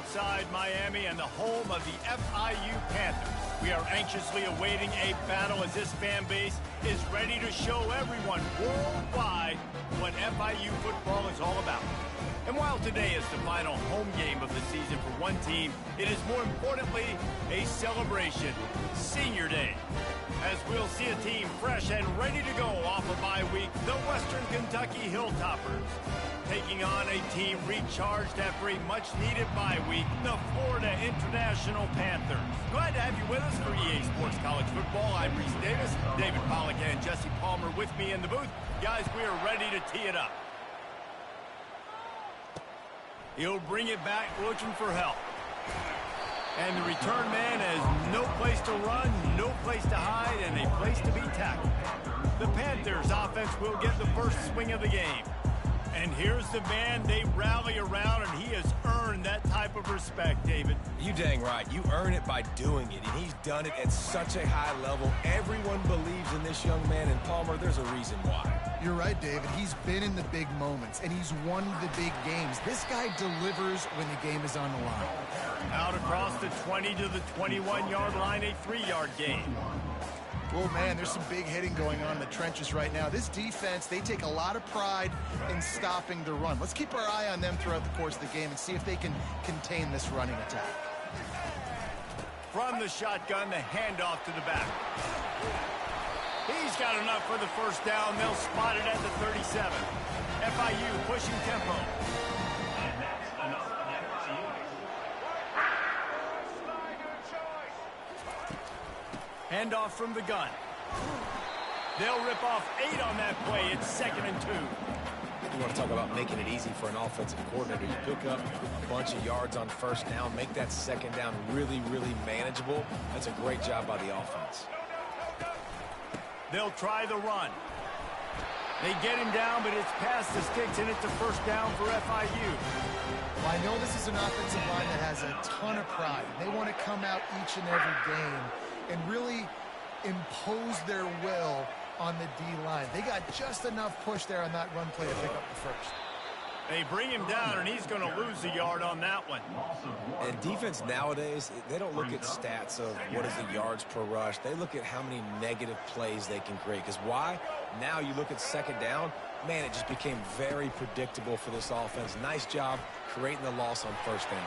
outside Miami and the home of the FIU Panthers. We are anxiously awaiting a battle as this fan base is ready to show everyone worldwide what FIU football is all about. And while today is the final home game of the season for one team, it is more importantly a celebration, Senior Day. As we'll see a team fresh and ready to go off a bye week, the Western Kentucky Hilltoppers, taking on a team recharged after a much-needed bye week, the Florida International Panthers. Glad to have you with us for EA Sports College Football. I'm Reese Davis, David Pollack and Jesse Palmer with me in the booth. Guys, we are ready to tee it up. He'll bring it back looking for help. And the return man has no place to run, no place to hide, and a place to be tackled. The Panthers offense will get the first swing of the game. And here's the man they rally around, and he has earned that type of respect, David. You dang right. You earn it by doing it, and he's done it at such a high level. Everyone believes in this young man, and Palmer, there's a reason why. You're right, David. He's been in the big moments, and he's won the big games. This guy delivers when the game is on the line. Out across the 20 to the 21-yard line, a 3-yard gain. Oh, man, there's some big hitting going on in the trenches right now. This defense, they take a lot of pride in stopping the run. Let's keep our eye on them throughout the course of the game and see if they can contain this running attack. From the shotgun, the handoff to the back. He's got enough for the first down. They'll spot it at the 37. FIU pushing tempo. Handoff from the gun. They'll rip off 8 on that play. It's 2nd and 2. You want to talk about making it easy for an offensive coordinator. You pick up a bunch of yards on first down, make that second down really, really manageable. That's a great job by the offense. They'll try the run. They get him down, but it's past the sticks, and it's a first down for FIU. Well, I know this is an offensive line that has a ton of pride. They want to come out each and every game and really impose their will on the D-line. They got just enough push there on that run play to pick up the first. They bring him down, and he's going to lose a yard on that one. And defense nowadays, they don't look at stats of what is the yards per rush. They look at how many negative plays they can create. Because why? Now you look at second down, man, it just became very predictable for this offense. Nice job creating the loss on first down.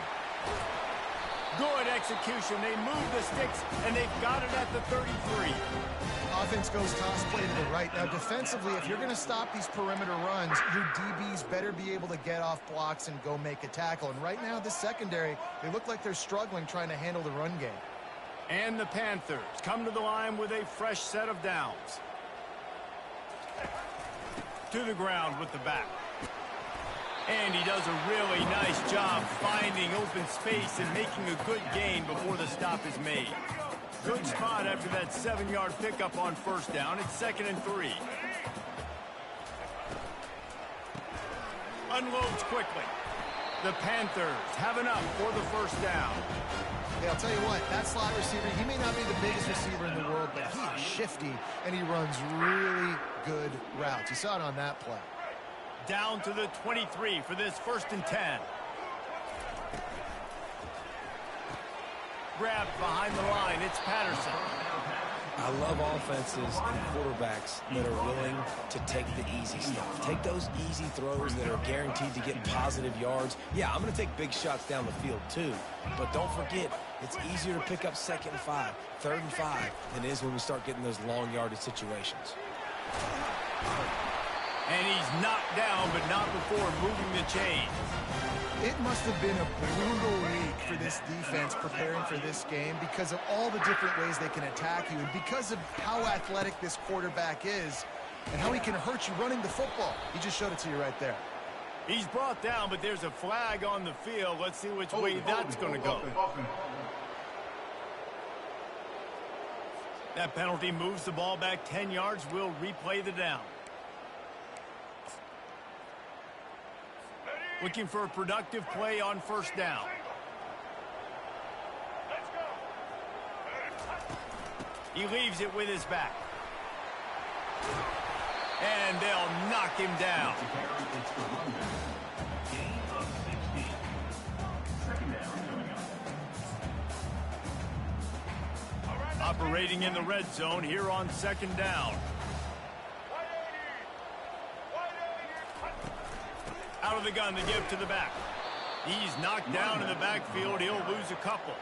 Good execution. They move the sticks, and they've got it at the 33. Offense goes toss play to the right. Now, defensively, if you're going to stop these perimeter runs, your DBs better be able to get off blocks and go make a tackle. And right now, this secondary, they look like they're struggling trying to handle the run game. And the Panthers come to the line with a fresh set of downs. To the ground with the back. And he does a really nice job finding open space and making a good gain before the stop is made. Good spot after that 7-yard pickup on first down. It's 2nd and 3. Unloads quickly. The Panthers have enough for the first down. Yeah, I'll tell you what, that slot receiver, he may not be the biggest receiver in the world, but he is shifty, and he runs really good routes. You saw it on that play. Down to the 23 for this 1st and 10. Grabbed behind the line. It's Patterson. I love offenses and quarterbacks that are willing to take the easy stuff. Take those easy throws that are guaranteed to get positive yards. Yeah, I'm going to take big shots down the field too. But don't forget, it's easier to pick up 2nd and 5, 3rd and 5 than it is when we start getting those long yardage situations. And he's knocked down, but not before moving the chains. It must have been a brutal week for this defense preparing for this game because of all the different ways they can attack you and because of how athletic this quarterback is and how he can hurt you running the football. He just showed it to you right there. He's brought down, but there's a flag on the field. Let's see which way that's going to go. That penalty moves the ball back 10 yards. We'll replay the down. Looking for a productive play on first down. He leaves it with his back. And they'll knock him down. operating in the red zone here on second down. Out of the gun, the give to the back. He's knocked down in the backfield. He'll lose a couple.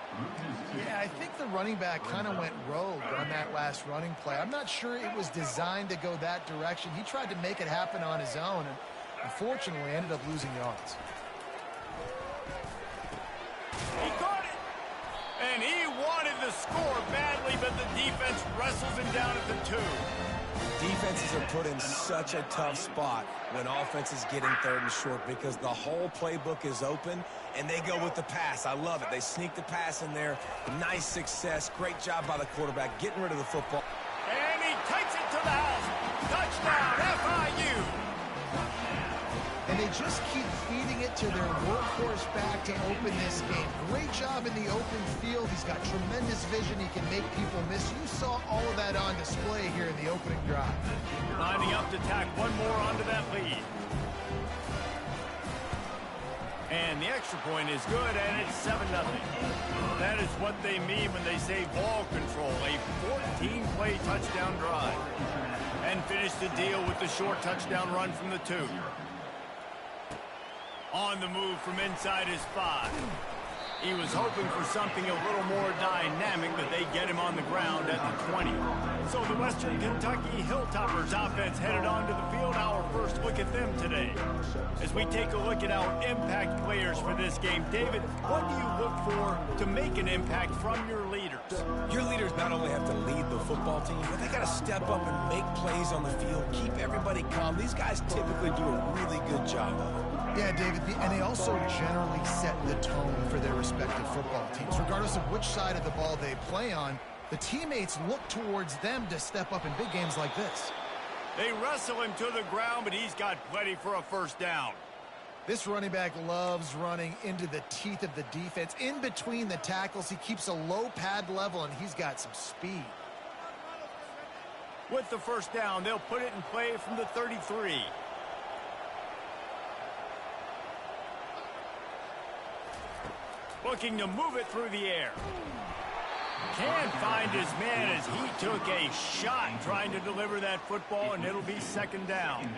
Yeah, I think the running back kind of went rogue on that last running play. I'm not sure it was designed to go that direction. He tried to make it happen on his own, and unfortunately ended up losing yards. He got it! And he wanted the score badly, but the defense wrestles him down at the 2. Defenses are put in such a tough spot when offense is getting third and short because the whole playbook is open and they go with the pass. I love it. They sneak the pass in there. Nice success. Great job by the quarterback getting rid of the football. And he takes it to the house. Touchdown, FIU. And they just keep feeding it to their workhorse back to open this game. Great job in the open field. He's got tremendous vision. He can make people miss. You saw all of that on display here in the opening drive. Lining up to tack one more onto that lead. And the extra point is good, and it's 7-0. That is what they mean when they say ball control. A 14-play touchdown drive. And finish the deal with the short touchdown run from the 2. On the move from inside his 5. He was hoping for something a little more dynamic, but they get him on the ground at the 20. So the Western Kentucky Hilltoppers offense headed onto the field. Our first look at them today. As we take a look at our impact players for this game, David, what do you look for to make an impact from your leaders? Your leaders not only have to lead the football team, but they got to step up and make plays on the field, keep everybody calm. These guys typically do a really good job of it. Yeah, David, and they also generally set the tone for their respective football teams. Regardless of which side of the ball they play on, the teammates look towards them to step up in big games like this. They wrestle him to the ground, but he's got plenty for a first down. This running back loves running into the teeth of the defense. In between the tackles, he keeps a low pad level, and he's got some speed. With the first down, they'll put it in play from the 33. Looking to move it through the air. Can't find his man as he took a shot trying to deliver that football, and it'll be second down.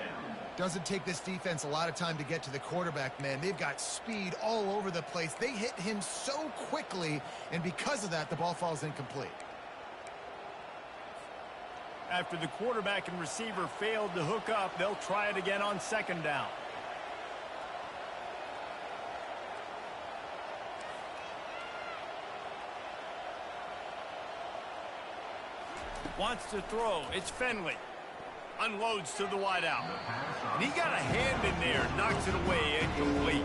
Doesn't take this defense a lot of time to get to the quarterback, man. They've got speed all over the place. They hit him so quickly, and because of that, the ball falls incomplete. After the quarterback and receiver failed to hook up, they'll try it again on second down. Wants to throw. It's Finley. Unloads to the wideout. And he got a hand in there. Knocks it away. Incomplete.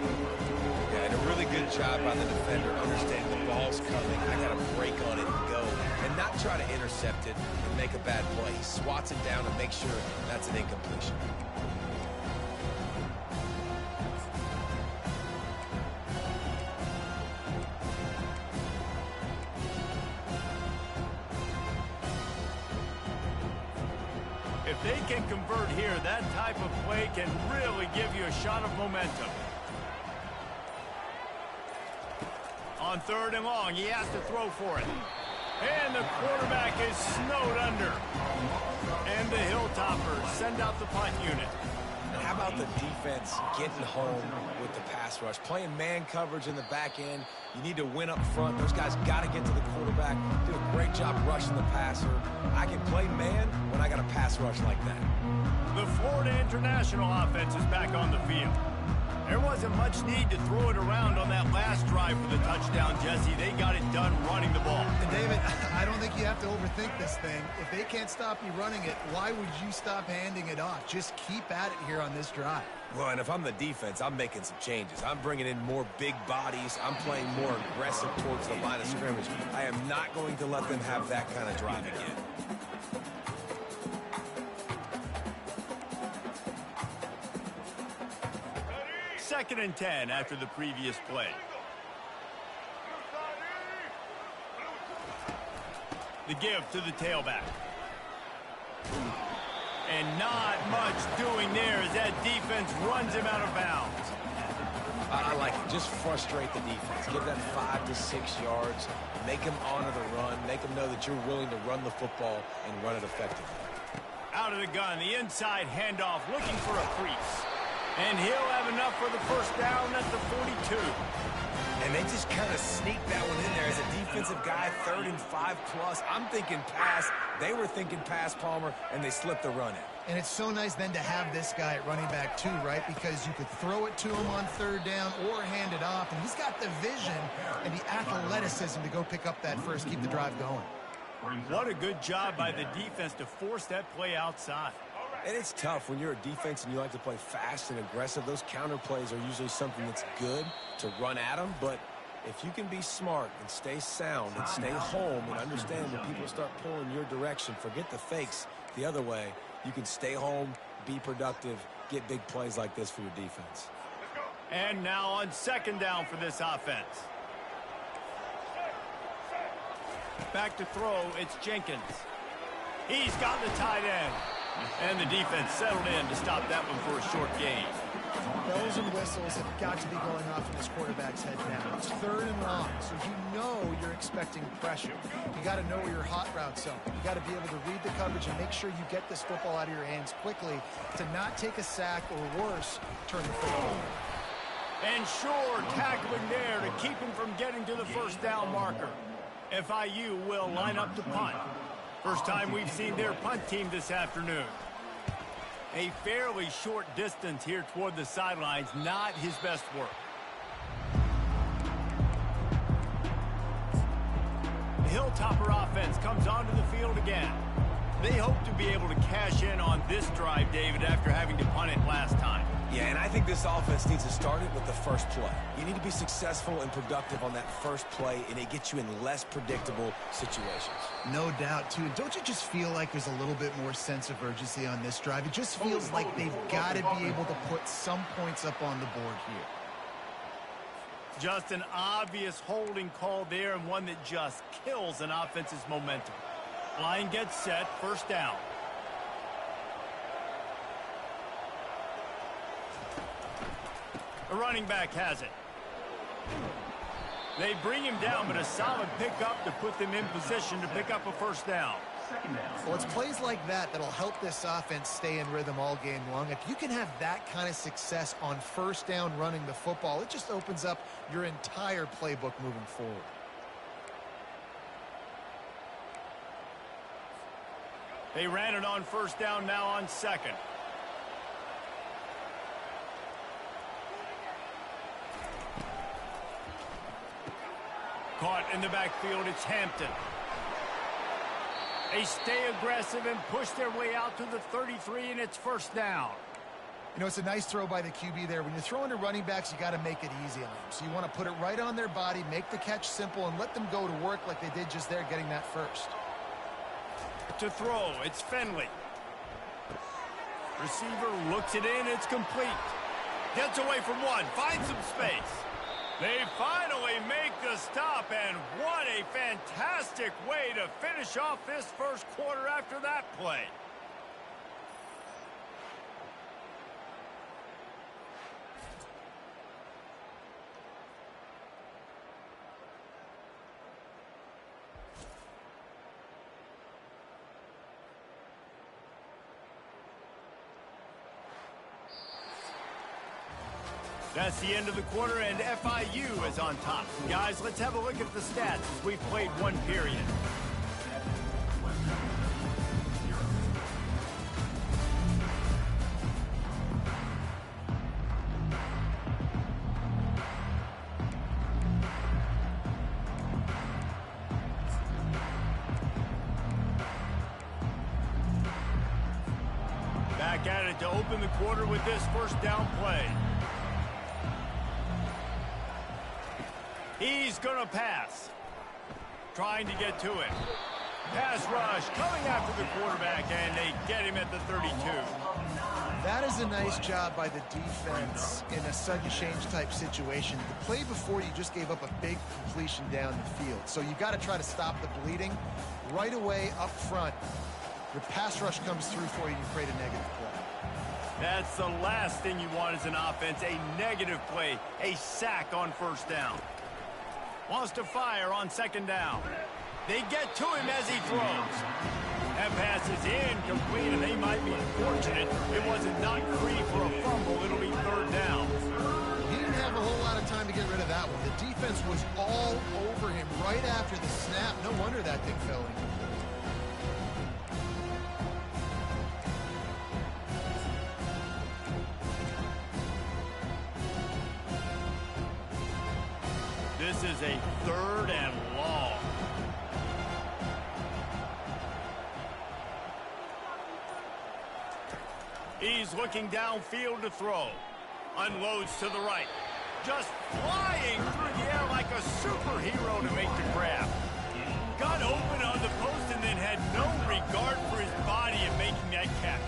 Yeah, and a really good job by the defender understanding the ball's coming. I got to break on it and go. And not try to intercept it and make a bad play. He swats it down and makes sure that's an incompletion. If they can convert here, that type of play can really give you a shot of momentum. On third and long, he has to throw for it. And the quarterback is snowed under. And the Hilltoppers send out the punt unit. How about the defense getting home with the pass rush? Playing man coverage in the back end. You need to win up front. Those guys got to get to the quarterback. Do a great job rushing the passer. I can play man when I got a pass rush like that. The Florida International offense is back on the field. There wasn't much need to throw it around on that last drive for the touchdown, Jesse. They got it done running the ball. And David, I don't think you have to overthink this thing. If they can't stop you running it, why would you stop handing it off? Just keep at it here on this drive. Well, and if I'm the defense, I'm making some changes. I'm bringing in more big bodies. I'm playing more aggressive towards the line of scrimmage. I am not going to let them have that kind of drive again. Second and 10 after the previous play. The give to the tailback. And not much doing there as that defense runs him out of bounds. I like it. Just frustrate the defense. Give that 5 to 6 yards. Make them honor the run. Make them know that you're willing to run the football and run it effectively. Out of the gun, the inside handoff, looking for a crease. And he'll have enough for the first down at the 42. And they just kind of sneaked that one in there as a defensive guy, 3rd and 5+. I'm thinking pass. They were thinking pass, Palmer, and they slipped the run in. And it's so nice then to have this guy at running back too, right? Because you could throw it to him on 3rd down or hand it off. And he's got the vision and the athleticism to go pick up that first, keep the drive going. What a good job by the defense to force that play outside. And it's tough when you're a defense and you like to play fast and aggressive. Those counter plays are usually something that's good to run at them. But if you can be smart and stay sound and stay home and understand when people start pulling your direction, forget the fakes the other way, you can stay home, be productive, get big plays like this for your defense. And now on 2nd down for this offense. Back to throw, it's Jenkins. He's got the tight end. And the defense settled in to stop that one for a short gain. Bells and whistles have got to be going off in this quarterback's head now. It's 3rd and long, so you know you're expecting pressure. You got to know where your hot routes are. You got to be able to read the coverage and make sure you get this football out of your hands quickly to not take a sack or worse, turn the football over. And sure, tackling there to keep him from getting to the first down marker. FIU will line up to punt. First time we've seen their punt team this afternoon. A fairly short distance here toward the sidelines, not his best work. The Hilltopper offense comes onto the field again. They hope to be able to cash in on this drive, David, after having to punt it last time. Yeah, and I think this offense needs to start it with the first play. You need to be successful and productive on that first play, and it gets you in less predictable situations. No doubt, too. Don't you just feel like there's a little bit more sense of urgency on this drive? It just feels like they've got to be able to put some points up on the board here. Just an obvious holding call there, and one that just kills an offense's momentum. Line gets set, first down. The running back has it. They bring him down, but a solid pickup to put them in position to pick up a first down. Well, it's plays like that that'll help this offense stay in rhythm all game long. If you can have that kind of success on first down running the football, it just opens up your entire playbook moving forward. They ran it on first down, now on 2nd. Caught in the backfield, it's Hampton. They stay aggressive and push their way out to the 33, and it's first down. You know, it's a nice throw by the QB there. When you're throwing to running backs, you got to make it easy on them. So you want to put it right on their body, make the catch simple, and let them go to work like they did just there, getting that first. To throw, it's Finley. Receiver looks it in, it's complete. Gets away from one, finds some space. They finally make the stop, and what a fantastic way to finish off this first quarter after that play. That's the end of the quarter, and FIU is on top. Guys, let's have a look at the stats as we've played one period. Back at it to open the quarter with this first down play. He's going to pass. Trying to get to it. Pass rush coming after the quarterback, and they get him at the 32. That is a nice job by the defense in a sudden change type situation. The play before, you just gave up a big completion down the field. So you've got to try to stop the bleeding right away up front. Your pass rush comes through for you and you create a negative play. That's the last thing you want as an offense, a negative play, a sack on first down. Wants to fire on second down. They get to him as he throws. That pass is incomplete, and they might be fortunate it wasn't knocked free for a fumble. It'll be third down. He didn't have a whole lot of time to get rid of that one. The defense was all over him right after the snap. No wonder that thing fell in. This is a third and long. He's looking downfield to throw. Unloads to the right. Just flying through the air like a superhero to make the grab. Got open on the post and then had no regard for his body in making that catch.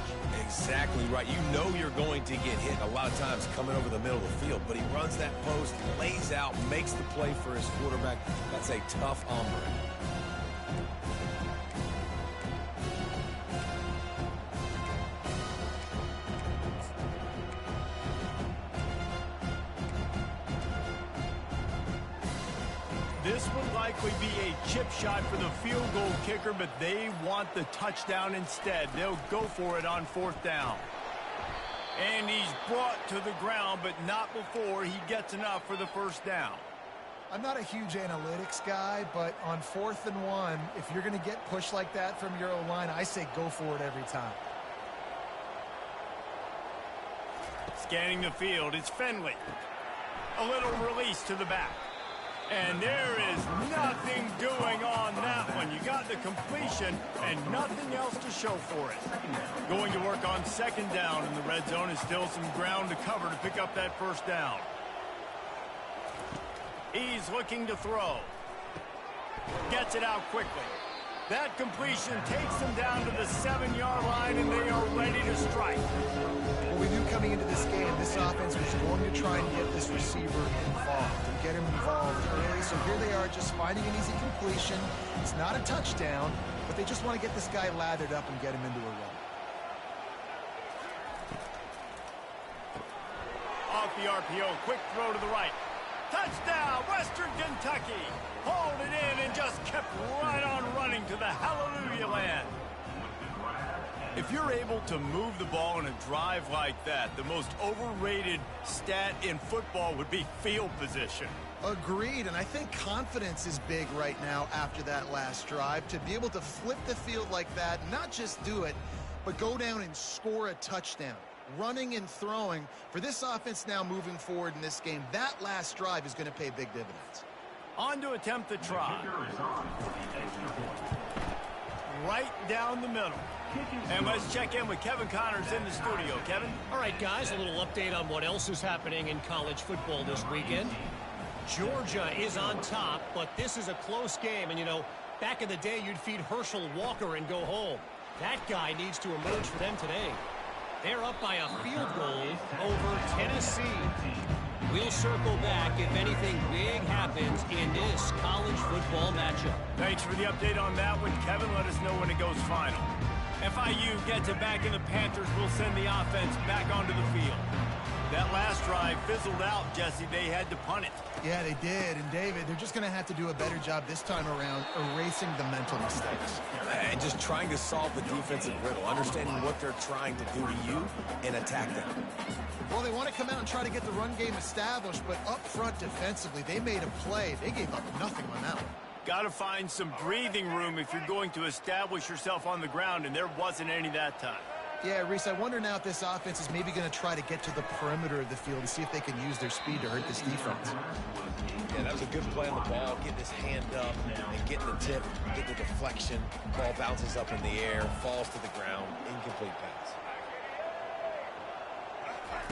Exactly right. You know you're going to get hit a lot of times coming over the middle of the field, but he runs that post, lays out, makes the play for his quarterback. That's a tough hombre. This will likely be a chip shot for the field goal kicker, but they want the touchdown instead. They'll go for it on fourth down. And he's brought to the ground, but not before he gets enough for the first down. I'm not a huge analytics guy, but on 4th and 1, if you're going to get pushed like that from your O-line, I say go for it every time. Scanning the field, it's Finley. A little release to the back. And there is nothing doing on that one. You got the completion and nothing else to show for it. Going to work on second down in the red zone is still some ground to cover to pick up that first down. He's looking to throw. Gets it out quickly. That completion takes them down to the 7-yard line, and they are ready to strike. Well, we knew coming into this game, this offense was going to try and get this receiver involved and get him involved early. So here they are just finding an easy completion. It's not a touchdown, but they just want to get this guy lathered up and get him into a run. Off the RPO, quick throw to the right. Touchdown, Western Kentucky. Hauled it in and just kept right on running to the hallelujah land. If you're able to move the ball in a drive like that, the most overrated stat in football would be field position. Agreed, and I think confidence is big right now after that last drive. To be able to flip the field like that, not just do it, but go down and score a touchdown. Running and throwing, for this offense now moving forward in this game, that last drive is going to pay big dividends. On to attempt the try. Right down the middle. And let's check in with Kevin Connors in the studio. Kevin? All right, guys, a little update on what else is happening in college football this weekend. Georgia is on top, but this is a close game. And, you know, back in the day, you'd feed Herschel Walker and go home. That guy needs to emerge for them today. They're up by a field goal over Tennessee. We'll circle back if anything big happens in this college football matchup. Thanks for the update on that one, Kevin. Let us know when it goes final. FIU gets it back, and the Panthers will send the offense back onto the field. That last drive fizzled out, Jesse. They had to punt it. Yeah, they did. And, David, they're just going to have to do a better job this time around erasing the mental mistakes. And just trying to solve the defensive riddle, understanding what they're trying to do to you and attack them. Well, they want to come out and try to get the run game established, but up front defensively, they made a play. They gave up nothing on that one. Got to find some breathing room if you're going to establish yourself on the ground, and there wasn't any that time. Yeah, Reese, I wonder now if this offense is maybe going to try to get to the perimeter of the field and see if they can use their speed to hurt this defense. Yeah, that was a good play on the ball, getting his hand up and getting the tip, getting the deflection. Ball bounces up in the air, falls to the ground, incomplete pass.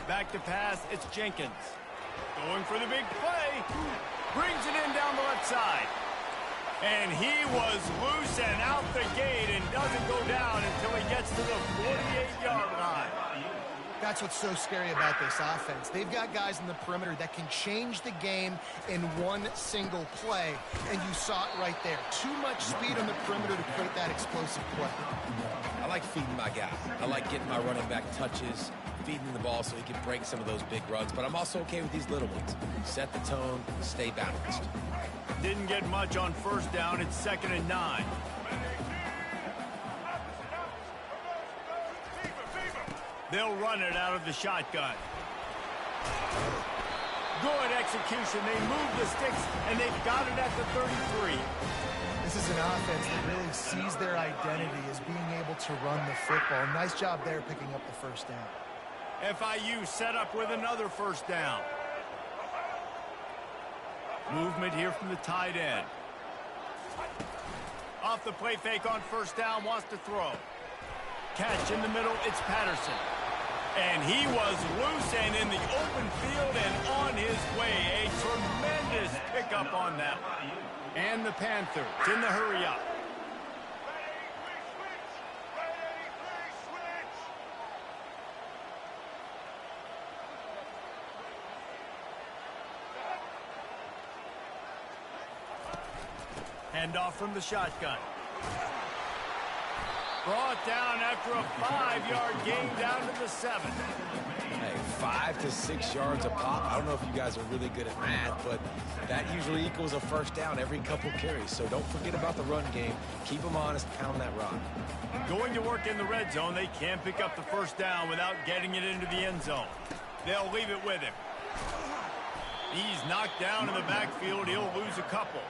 Back to pass, it's Jenkins. Going for the big play. Brings it in down the left side. And he was loose and out the gate and doesn't go down until he gets to the 48-yard line. That's what's so scary about this offense. They've got guys in the perimeter that can change the game in one single play, and you saw it right there. Too much speed on the perimeter to create that explosive play. I like feeding my guy. I like getting my running back touches, feeding the ball so he can break some of those big runs, but I'm also okay with these little ones. Set the tone, stay balanced. Didn't get much on first down. It's 2nd and 9. They'll run it out of the shotgun. Good execution. They move the sticks, and they've got it at the 33. This is an offense that really sees their identity as being able to run the football. Nice job there picking up the first down. FIU set up with another first down. Movement here from the tight end. Off the play fake on first down, wants to throw. Catch in the middle, it's Patterson. And he was loose and in the open field and on his way. A tremendous pickup on that one. And the Panthers in the hurry up. Handoff from the shotgun. Brought down after a 5-yard gain down to the 7. Hey, 5 to 6 yards a pop. I don't know if you guys are really good at math, but that usually equals a first down every couple carries. So don't forget about the run game. Keep them honest, pound that rock. Going to work in the red zone. They can't pick up the first down without getting it into the end zone. They'll leave it with him. He's knocked down in the backfield. He'll lose a couple.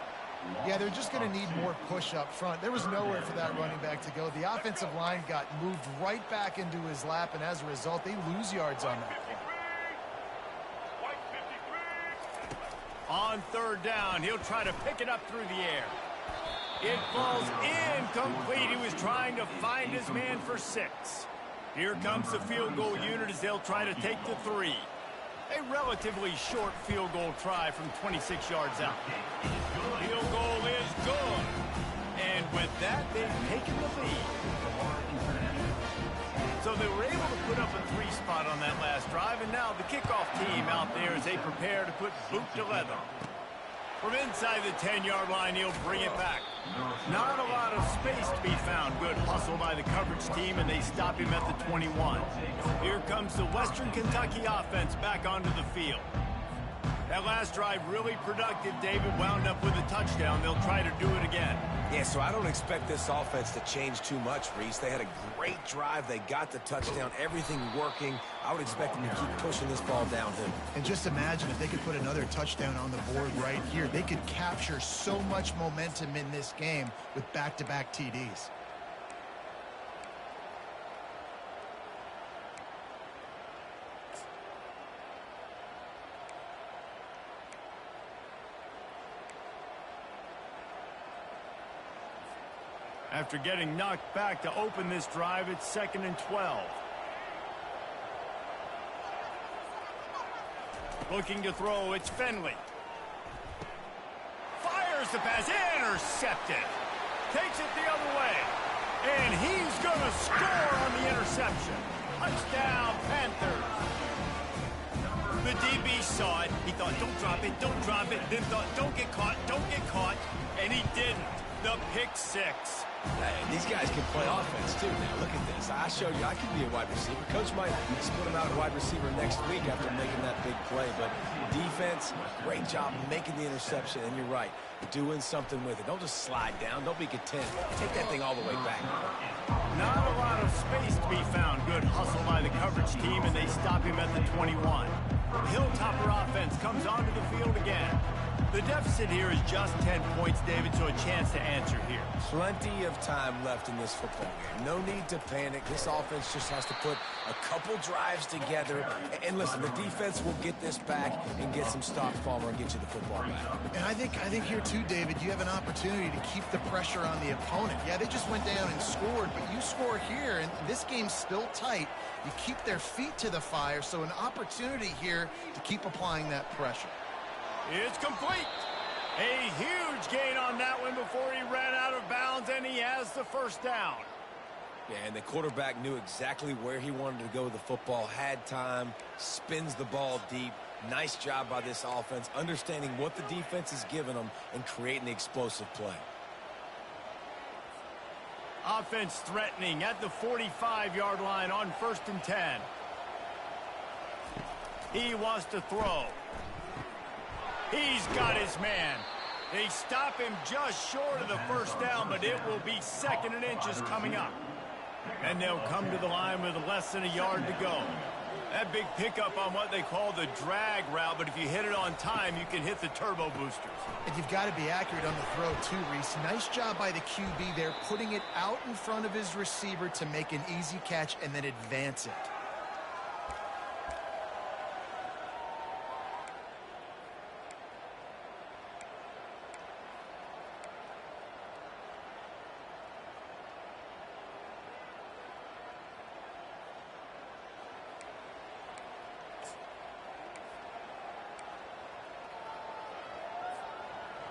Yeah, they're just going to need more push up front. There was nowhere for that running back to go. The offensive line got moved right back into his lap, and as a result, they lose yards on that play. On third down, he'll try to pick it up through the air. It falls incomplete. He was trying to find his man for 6. Here comes the field goal unit as they'll try to take the 3. A relatively short field goal try from 26 yards out. Field goal is good. And with that, they've taken the lead. So they were able to put up a 3 spot on that last drive, and now the kickoff team out there as they prepare to put boot to leather. From inside the 10-yard line, he'll bring it back. Not a lot of space to be found. Good hustle by the coverage team, and they stop him at the 21. Here comes the Western Kentucky offense back onto the field. That last drive really productive. David wound up with a touchdown. They'll try to do it again. Yeah, so I don't expect this offense to change too much, Reese. They had a great drive. They got the touchdown. Everything working. I would expect them to keep pushing this ball downhill. And just imagine if they could put another touchdown on the board right here. They could capture so much momentum in this game with back-to-back TDs. After getting knocked back to open this drive, it's 2nd and 12. Looking to throw, it's Finley. Fires the pass, intercepted. Takes it the other way. And he's going to score on the interception. Touchdown, Panthers. The DB saw it. He thought, don't drop it, don't drop it. Then thought, don't get caught, don't get caught. And he didn't. The pick 6. These guys can play offense, too. Now, look at this. I showed you I can be a wide receiver. Coach might split him out at wide receiver next week after making that big play. But defense, great job making the interception. And you're right, doing something with it. Don't just slide down. Don't be content. Take that thing all the way back. Not a lot of space to be found. Good hustle by the coverage team, and they stop him at the 21. The Hilltopper offense comes onto the field again. The deficit here is just 10 points, David, so a chance to answer here. Plenty of time left in this football game. No need to panic. This offense just has to put a couple drives together. And listen, the defense will get this back and get some stops, Palmer, and get you the football back. And I think here, too, David, you have an opportunity to keep the pressure on the opponent. Yeah, they just went down and scored, but you score here, and this game's still tight. You keep their feet to the fire, so an opportunity here to keep applying that pressure. It's complete. A huge gain on that one before he ran out of bounds, and he has the first down. Yeah, and the quarterback knew exactly where he wanted to go with the football, had time, spins the ball deep. Nice job by this offense, understanding what the defense is giving them and creating the explosive play. Offense threatening at the 45-yard line on 1st and 10. He wants to throw. He's got his man. They stop him just short of the first down, but it will be 2nd and inches coming up. And they'll come to the line with less than a yard to go. That big pickup on what they call the drag route, but if you hit it on time, you can hit the turbo boosters. And you've got to be accurate on the throw too, Reese. Nice job by the QB there, putting it out in front of his receiver to make an easy catch and then advance it.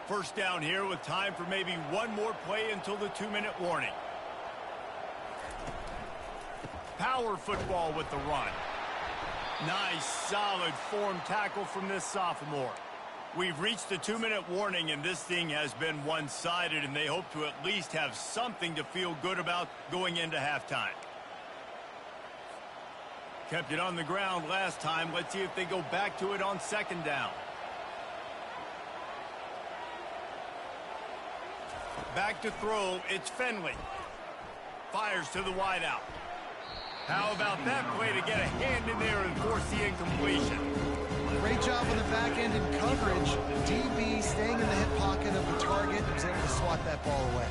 First down here with time for maybe one more play until the 2-minute warning. Power football with the run. Nice, solid form tackle from this sophomore. We've reached the 2-minute warning, and this thing has been one-sided, and they hope to at least have something to feel good about going into halftime. Kept it on the ground last time. Let's see if they go back to it on 2nd down. Back to throw, it's Finley. Fires to the wideout. How about that play to get a hand in there and force the incompletion? Great job on the back end in coverage. DB staying in the hip pocket of the target and was able to swat that ball away.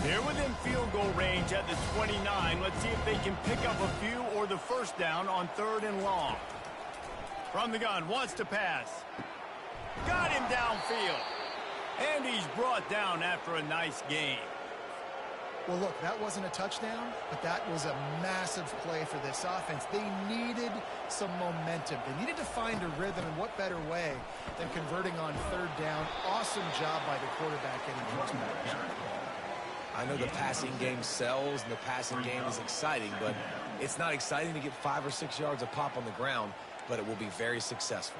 They're within field goal range at the 29. Let's see if they can pick up a few or the first down on 3rd and long. From the gun, wants to pass. Got him downfield. And he's brought down after a nice gain. Well, look, that wasn't a touchdown, but that was a massive play for this offense. They needed some momentum. They needed to find a rhythm, and what better way than converting on 3rd down. Awesome job by the quarterback getting into that. I know the passing game sells and the passing game is exciting, but it's not exciting to get 5 or 6 yards a pop on the ground, but it will be very successful.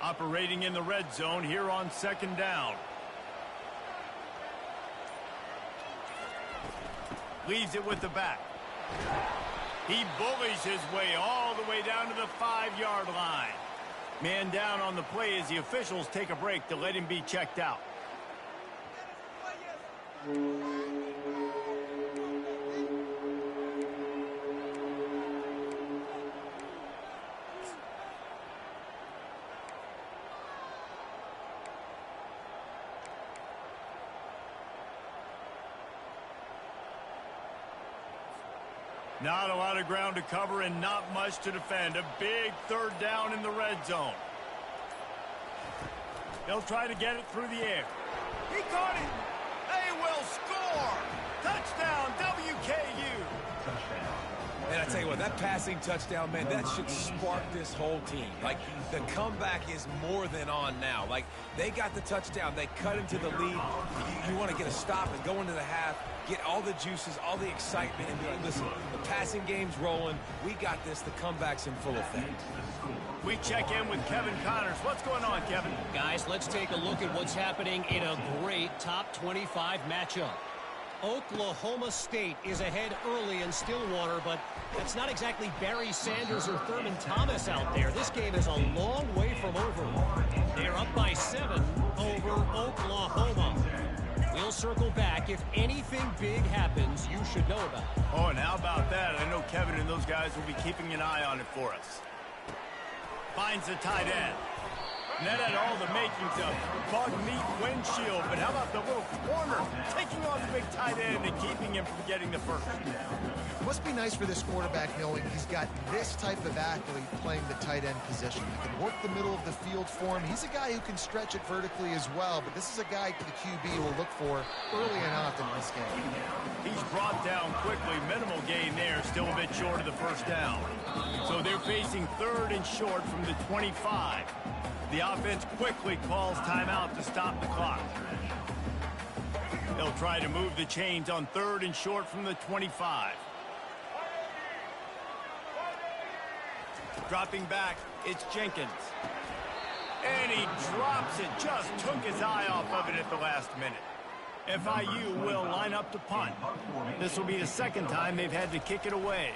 Operating in the red zone here on 2nd down. Leaves it with the back. He bullies his way all the way down to the 5-yard line. Man down on the play as the officials take a break to let him be checked out. Not a lot of ground to cover and not much to defend. A big 3rd down in the red zone. They'll try to get it through the air. He caught him. They will score. Touchdown, WKU. And I tell you what, that passing touchdown, man, that should spark this whole team. Like, the comeback is more than on now. Like, they got the touchdown. They cut into the lead. You want to get a stop and go into the half, get all the juices, all the excitement, and be like, listen, the passing game's rolling. We got this. The comeback's in full effect. We check in with Kevin Connors. What's going on, Kevin? Guys, let's take a look at what's happening in a great top 25 matchup. Oklahoma State is ahead early in Stillwater, but that's not exactly Barry Sanders or Thurman Thomas out there. This game is a long way from over. They're up by 7 over Oklahoma. We'll circle back. If anything big happens, you should know about it. Oh, and how about that? I know Kevin and those guys will be keeping an eye on it for us. Finds the tight end. And that had all the makings of bug meat windshield. But how about the little corner taking on the big tight end and keeping him from getting the first? It must be nice for this quarterback knowing he's got this type of athlete playing the tight end position. He can work the middle of the field for him. He's a guy who can stretch it vertically as well, but this is a guy the QB will look for early and often in this game. He's brought down quickly. Minimal gain there, still a bit short of the first down. So they're facing 3rd and short from the 25. The offense quickly calls timeout to stop the clock. They'll try to move the chains on 3rd and short from the 25. Dropping back, it's Jenkins. And he drops it, just took his eye off of it at the last minute. FIU will line up to punt. This will be the 2nd time they've had to kick it away.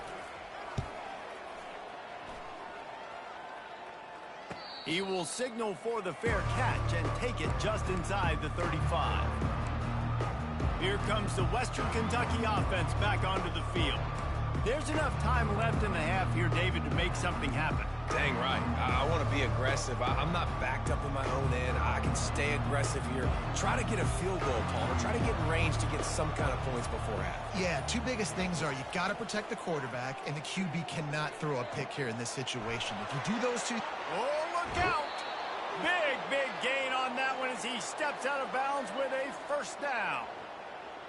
He will signal for the fair catch and take it just inside the 35. Here comes the Western Kentucky offense back onto the field. There's enough time left in the half here, David, to make something happen. Dang right. I want to be aggressive. I'm not backed up in my own end. I can stay aggressive here. Try to get a field goal, Palmer. Try to get in range to get some kind of points before half. Yeah, 2 biggest things are you got to protect the quarterback, and the QB cannot throw a pick here in this situation. If you do those two... Oh, look out! Big gain on that one as he steps out of bounds with a first down.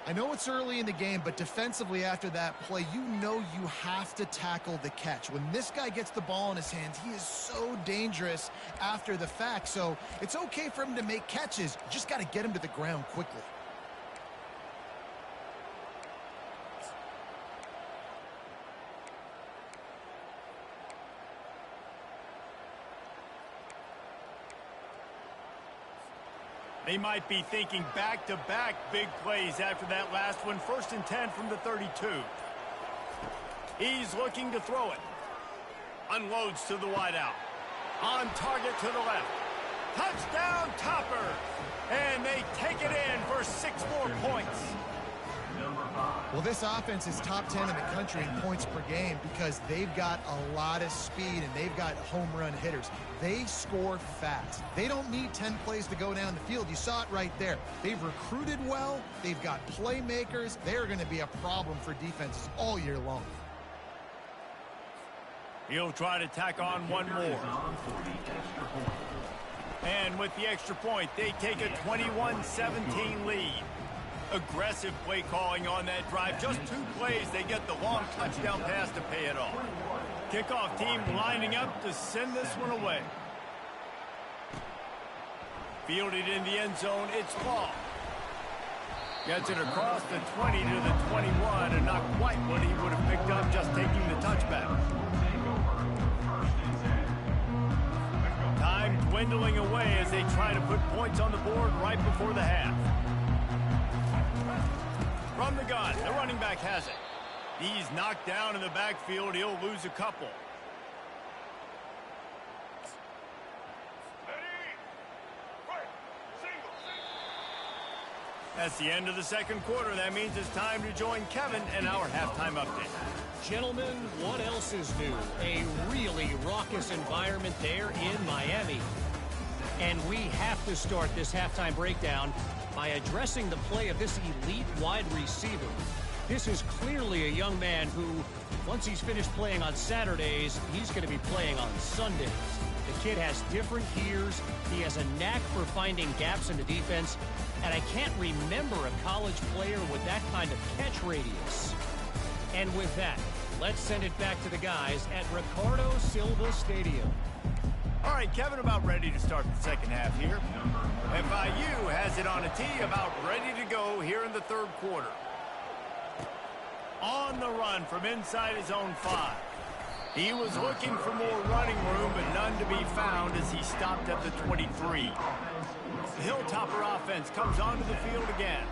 I know it's early in the game, but defensively after that play, you know you have to tackle the catch. When this guy gets the ball in his hands, he is so dangerous after the fact. So it's okay for him to make catches. You just got to get him to the ground quickly. They might be thinking back-to-back big plays after that last one. 1st and 10 from the 32. He's looking to throw it. Unloads to the wideout. On target to the left. Touchdown, Topper. And they take it in for 6 more points. Well, this offense is top 10 in the country in points per game because they've got a lot of speed and they've got home run hitters. They score fast. They don't need 10 plays to go down the field. You saw it right there. They've recruited well. They've got playmakers. They're going to be a problem for defenses all year long. He'll try to tack on one more. And with the extra point, they take a 21-17 lead. Aggressive play calling on that drive. Just 2 plays, they get the long touchdown pass to pay it off. Kickoff team lining up to send this one away. Fielded in the end zone, it's Law. Gets it across the 20 to the 21, and not quite what he would have picked up just taking the touchback. Time dwindling away as they try to put points on the board right before the half. From the gun, the running back has it. He's knocked down in the backfield. He'll lose a couple. That's the end of the 2nd quarter. That means it's time to join Kevin in our halftime update. Gentlemen, what else is new? A really raucous environment there in Miami. And we have to start this halftime breakdown by addressing the play of this elite wide receiver. This is clearly a young man who, once he's finished playing on Saturdays, he's going to be playing on Sundays. The kid has different gears. He has a knack for finding gaps in the defense. And I can't remember a college player with that kind of catch radius. And with that, let's send it back to the guys at Ricardo Silva Stadium. All right, Kevin, about ready to start the 2nd half here. FIU has it on a tee, about ready to go here in the 3rd quarter. On the run from inside his own 5. He was looking for more running room, but none to be found as he stopped at the 23. The Hilltopper offense comes onto the field again.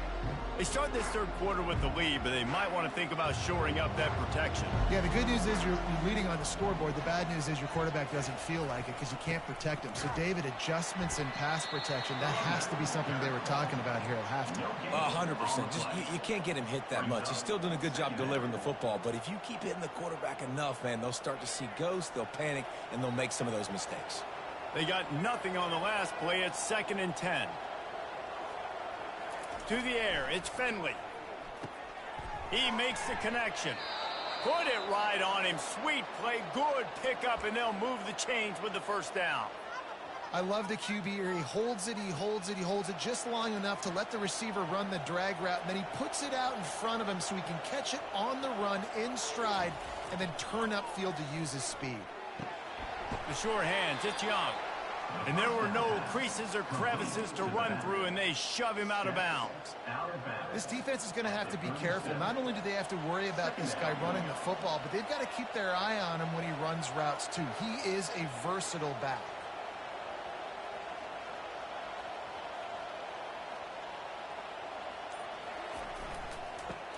They start this 3rd quarter with the lead, but they might want to think about shoring up that protection. Yeah, the good news is you're leading on the scoreboard. The bad news is your quarterback doesn't feel like it because you can't protect him. So, David, adjustments in pass protection, that has to be something they were talking about here at halftime. 100%. Just you can't get him hit that much. He's still doing a good job delivering the football, but if you keep hitting the quarterback enough, man, they'll start to see ghosts, they'll panic, and they'll make some of those mistakes. They got nothing on the last play. It's 2nd and 10. To the air, it's Finley. He makes the connection. Put it right on him. Sweet play, good pickup, and they'll move the chains with the first down. I love the QB here. He holds it, he holds it, he holds it just long enough to let the receiver run the drag route, and then he puts it out in front of him so he can catch it on the run in stride and then turn upfield to use his speed. The sure hands, it's Young. And there were no creases or crevices to run through, and they shove him out of bounds. This defense is going to have to be careful. Not only do they have to worry about this guy running the football, but they've got to keep their eye on him when he runs routes too. He is a versatile back.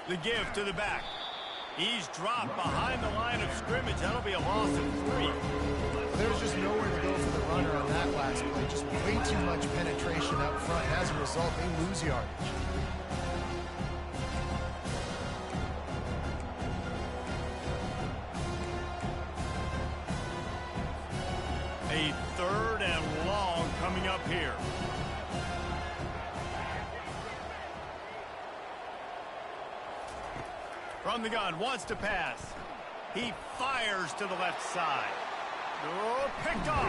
The give to the back. He's dropped behind the line of scrimmage. That'll be a loss of 3. There's just nowhere to go for the runner on that last play. Just way too much penetration up front. As a result, they lose yardage. A 3rd and long coming up here. From the gun, wants to pass. He fires to the left side. Oh, picked off.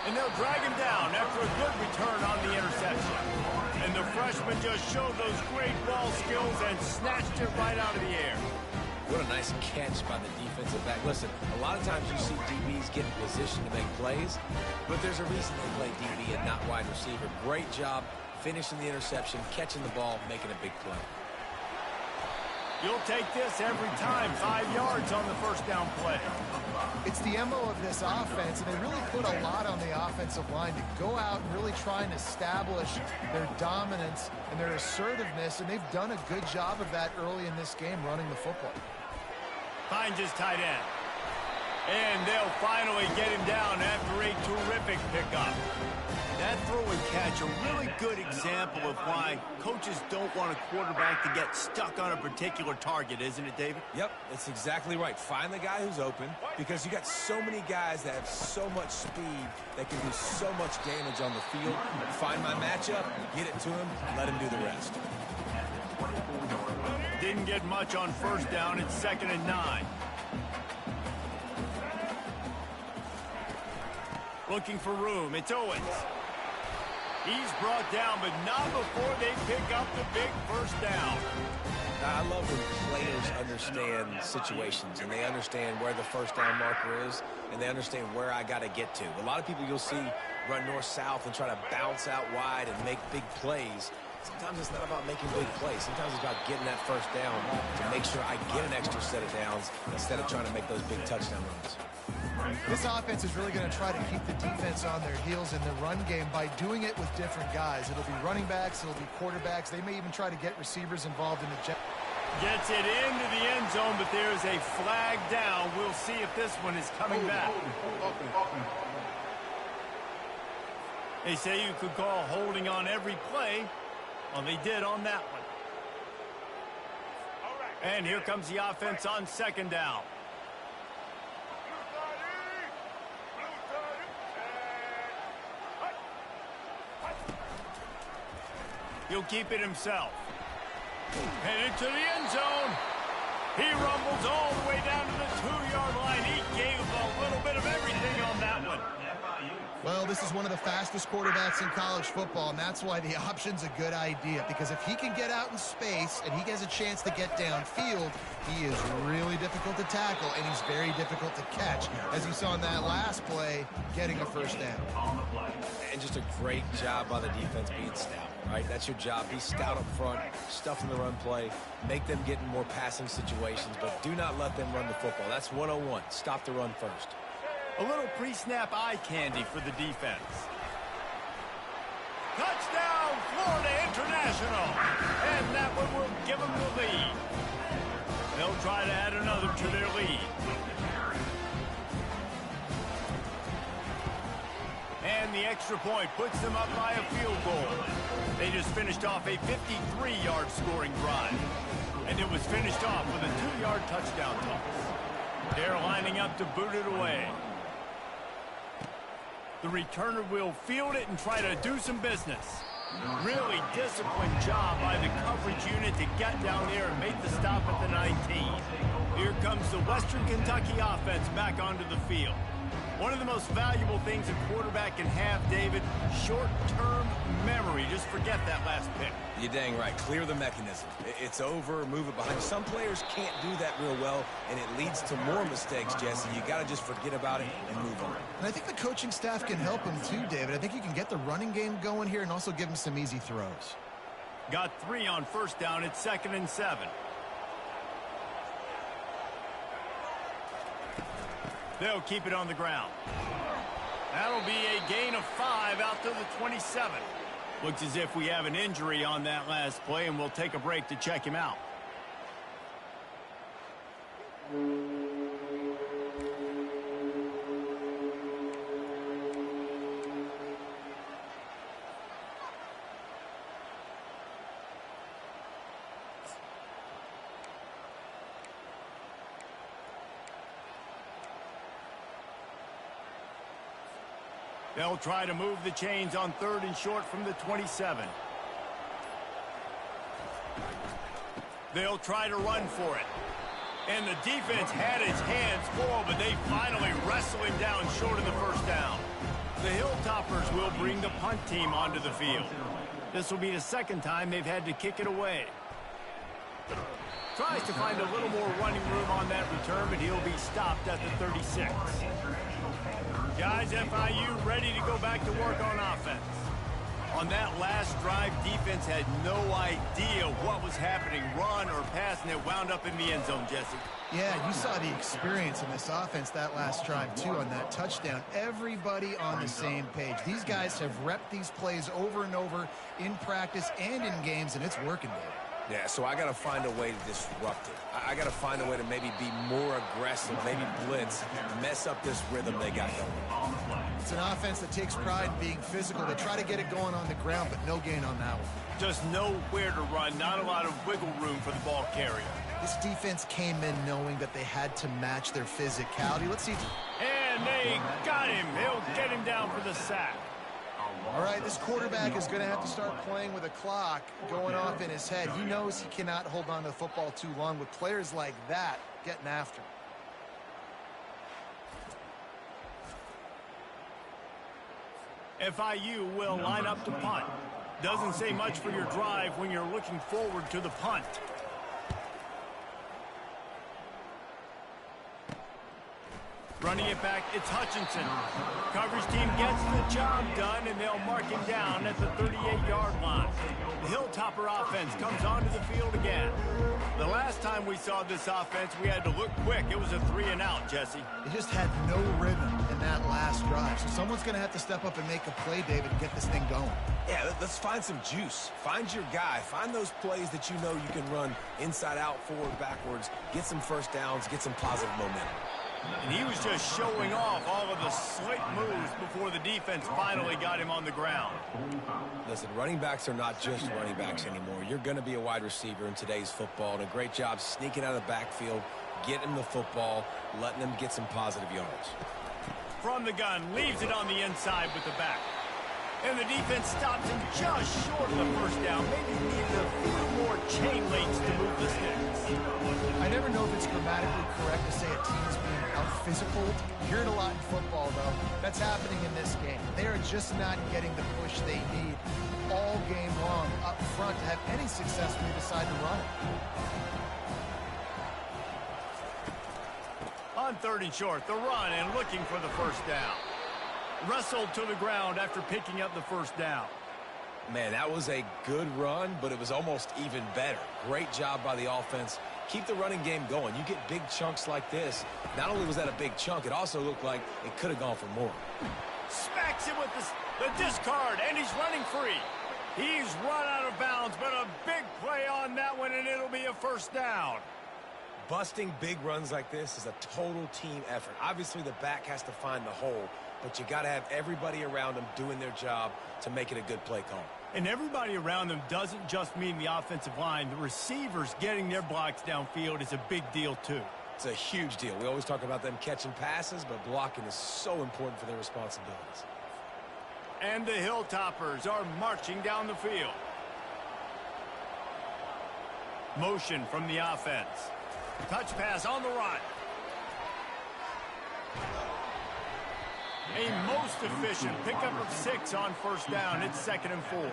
And they'll drag him down after a good return on the interception. And the freshman just showed those great ball skills and snatched it right out of the air. What a nice catch by the defensive back. Listen, a lot of times you see DBs get in position to make plays, but there's a reason they play DB and not wide receiver. Great job finishing the interception, catching the ball, making a big play. You'll take this every time. 5 yards on the first down play. It's the MO of this offense, and they really put a lot on the offensive line to go out and really try and establish their dominance and their assertiveness, and they've done a good job of that early in this game running the football. Finds his tight end. And they'll finally get him down after a terrific pickup. That throw and catch, a really good example of why coaches don't want a quarterback to get stuck on a particular target, isn't it, David? Yep, it's exactly right. Find the guy who's open, because you got so many guys that have so much speed that can do so much damage on the field. Find my matchup, get it to him, let him do the rest. Didn't get much on first down. It's 2nd and 9. Looking for room. It's Owens. He's brought down, but not before they pick up the big first down. I love when players understand situations and they understand where the first down marker is and they understand where I got to get to. A lot of people you'll see run north-south and try to bounce out wide and make big plays. Sometimes it's not about making big plays. Sometimes it's about getting that first down to make sure I get an extra set of downs instead of trying to make those big touchdown runs. This offense is really going to try to keep the defense on their heels in the run game by doing it with different guys. It'll be running backs, it'll be quarterbacks. They may even try to get receivers involved in the jet. Gets it into the end zone, but there's a flag down. We'll see if this one is coming back. They say you could call holding on every play. Well, they did on that one. And here comes the offense on 2nd down. He'll keep it himself. Headed to the end zone. He rumbles all the way down to the 2-yard line. He gave a little bit of everything on that one. Well, this is one of the fastest quarterbacks in college football, and that's why the option's a good idea, because if he can get out in space and he has a chance to get downfield, he is really difficult to tackle, and he's very difficult to catch, as you saw in that last play, getting a first down. And just a great job by the defense being stout, right? That's your job. Be stout up front, stuff in the run play, make them get in more passing situations, but do not let them run the football. That's 101. Stop the run first. A little pre-snap eye candy for the defense. Touchdown, Florida International. And that one will give them the lead. They'll try to add another to their lead. And the extra point puts them up by a field goal. They just finished off a 53-yard scoring drive. And it was finished off with a 2-yard touchdown toss. They're lining up to boot it away. The returner will field it and try to do some business. Really disciplined job by the coverage unit to get down there and make the stop at the 19. Here comes the Western Kentucky offense back onto the field. One of the most valuable things a quarterback can have, David, short-term memory. Just forget that last pick. You're dang right. Clear the mechanism. It's over, move it behind. Some players can't do that real well, and it leads to more mistakes, Jesse. You got to just forget about it and move on. And I think the coaching staff can help him too, David. I think you can get the running game going here and also give him some easy throws. Got 3 on first down. It's 2nd and 7. They'll keep it on the ground. That'll be a gain of 5 out to the 27. Looks as if we have an injury on that last play, and we'll take a break to check him out. They'll try to move the chains on 3rd and short from the 27. They'll try to run for it. And the defense had its hands full, but they finally wrestle him down short of the first down. The Hilltoppers will bring the punt team onto the field. This will be the 2nd time they've had to kick it away. Tries to find a little more running room on that return, but he'll be stopped at the 36. Guys, FIU ready to go back to work on offense. On that last drive, defense had no idea what was happening, run or pass, and it wound up in the end zone, Jesse. Yeah, you saw the experience in this offense that last drive, too, on that touchdown. Everybody on the same page. These guys have repped these plays over and over in practice and in games, and it's working, David. Yeah, so I got to find a way to disrupt it. I got to find a way to maybe be more aggressive, maybe blitz, mess up this rhythm they got going. It's an offense that takes pride in being physical. They try to get it going on the ground, but no gain on that one. Just nowhere to run, not a lot of wiggle room for the ball carrier. This defense came in knowing that they had to match their physicality. Let's see. And they got him. They'll get him down for the sack. All right, this quarterback is going to have to start playing with a clock going off in his head. He knows he cannot hold on to the football too long with players like that getting after him. FIU will line up to punt. Doesn't say much for your drive when you're looking forward to the punt. Running it back, it's Hutchinson. Coverage team gets the job done, and they'll mark him down at the 38-yard line. The Hilltopper offense comes onto the field again. The last time we saw this offense, we had to look quick. It was a 3-and-out, Jesse. They just had no rhythm in that last drive. So someone's going to have to step up and make a play, David, and get this thing going. Yeah, let's find some juice. Find your guy. Find those plays that you know you can run inside out, forward, backwards, get some first downs, get some positive momentum. And he was just showing off all of the slick moves before the defense finally got him on the ground. Listen, running backs are not just running backs anymore. You're going to be a wide receiver in today's football, and a great job sneaking out of the backfield, getting them the football, letting them get some positive yards. From the gun, leaves it on the inside with the back. And the defense stops him just short of the first down. Maybe needed a few more chain links to move the sticks. I never know if it's grammatically correct to say a team is being out-physicaled. You hear it a lot in football, though. That's happening in this game. They are just not getting the push they need all game long up front to have any success when they decide to run it. On 3rd and short, the run and looking for the first down. Wrestled to the ground after picking up the first down. Man, that was a good run, but it was almost even better. Great job by the offense. Keep the running game going. You get big chunks like this. Not only was that a big chunk, it also looked like it could have gone for more. Smacks him with the discard, and he's running free. He's run out of bounds, but a big play on that one, and it'll be a first down. Busting big runs like this is a total team effort. Obviously, the back has to find the hole, but you got to have everybody around them doing their job to make it a good play call. And everybody around them doesn't just mean the offensive line. The receivers getting their blocks downfield is a big deal, too. It's a huge deal. We always talk about them catching passes, but blocking is so important for their responsibilities. And the Hilltoppers are marching down the field. Motion from the offense. Touch pass on the run. A most efficient pickup of 6 on first down. It's 2nd and 4.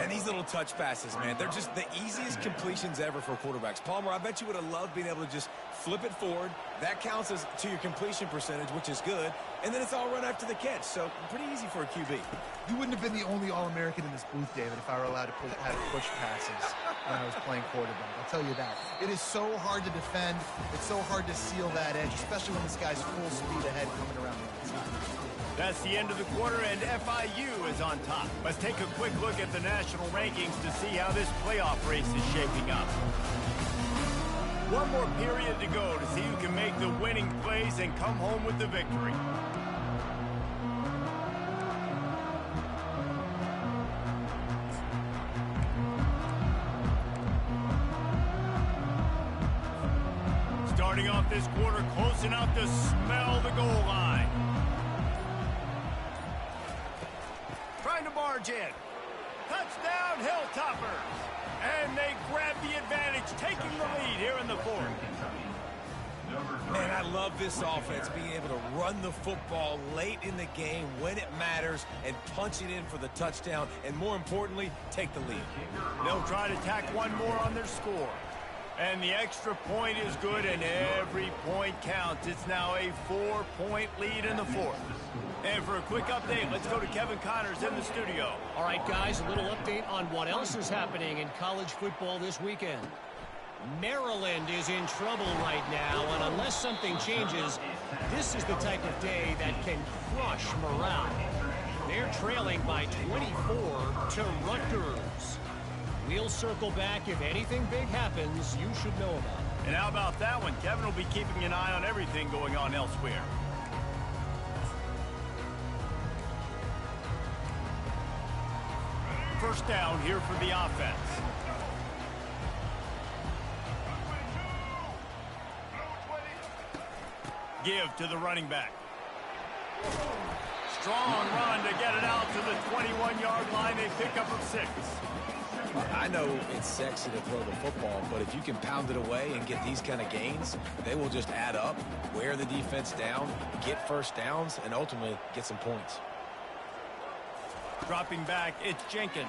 And these little touch passes, man, they're just the easiest completions ever for quarterbacks. Palmer, I bet you would have loved being able to just flip it forward. That counts as to your completion percentage, which is good. And then it's all run after the catch. So pretty easy for a QB. You wouldn't have been the only All-American in this booth, David, if I were allowed to have push passes when I was playing quarterback. I'll tell you that. It is so hard to defend. It's so hard to seal that edge, especially when this guy's full speed ahead coming around the outside. That's the end of the quarter, and FIU is on top. Let's take a quick look at the national rankings to see how this playoff race is shaping up. One more period to go to see who can make the winning plays and come home with the victory. Starting off this quarter close enough to smell the goal line. Trying to barge in. Touchdown, Hilltoppers. And they grab the advantage, taking the lead here in the 4th. Man, I love this offense, being able to run the football late in the game when it matters and punch it in for the touchdown, and more importantly, take the lead. They'll try to tack one more on their score. And the extra point is good, and every point counts. It's now a 4-point lead in the 4th. And for a quick update, let's go to Kevin Connors in the studio. All right, guys, a little update on what else is happening in college football this weekend. Maryland is in trouble right now, and unless something changes, this is the type of day that can crush morale. They're trailing by 24 to Rutgers. We'll circle back. If anything big happens, you should know about it. And how about that one? Kevin will be keeping an eye on everything going on elsewhere. First down here for the offense. Give to the running back. Strong run to get it out to the 21-yard line. A pickup of 6. I know it's sexy to throw the football, but if you can pound it away and get these kind of gains, they will just add up, wear the defense down, get first downs, and ultimately get some points. Dropping back, it's Jenkins.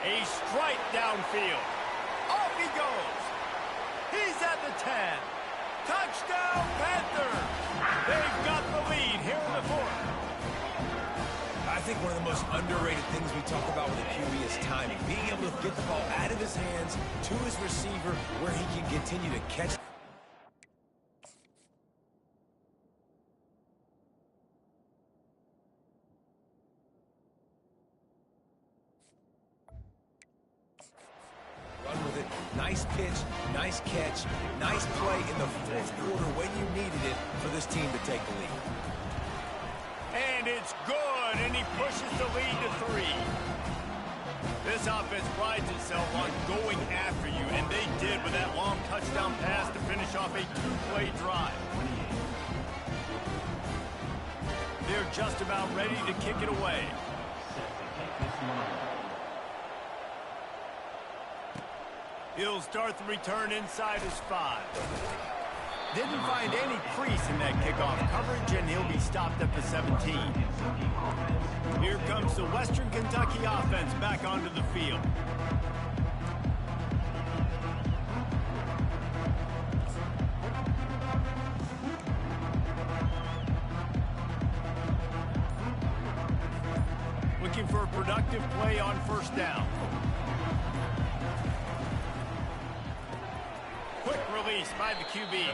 A strike downfield. Off he goes. He's at the 10. Touchdown, Panthers. They've got the lead here in the 4th. I think one of the most underrated things we talk about with a QB is timing. Being able to get the ball out of his hands to his receiver where he can continue to catch. Run with it. Nice pitch, nice catch, nice play in the 4th quarter when you needed it for this team to take the lead. And it's good, and he pushes the lead to 3. This offense prides itself on going after you, and they did with that long touchdown pass to finish off a 2-play drive. They're just about ready to kick it away. He'll start the return inside his 5. Didn't find any crease in that kickoff coverage, and he'll be stopped at the 17. Here comes the Western Kentucky offense back onto the field. Looking for a productive play on first down. Quick release by the QB.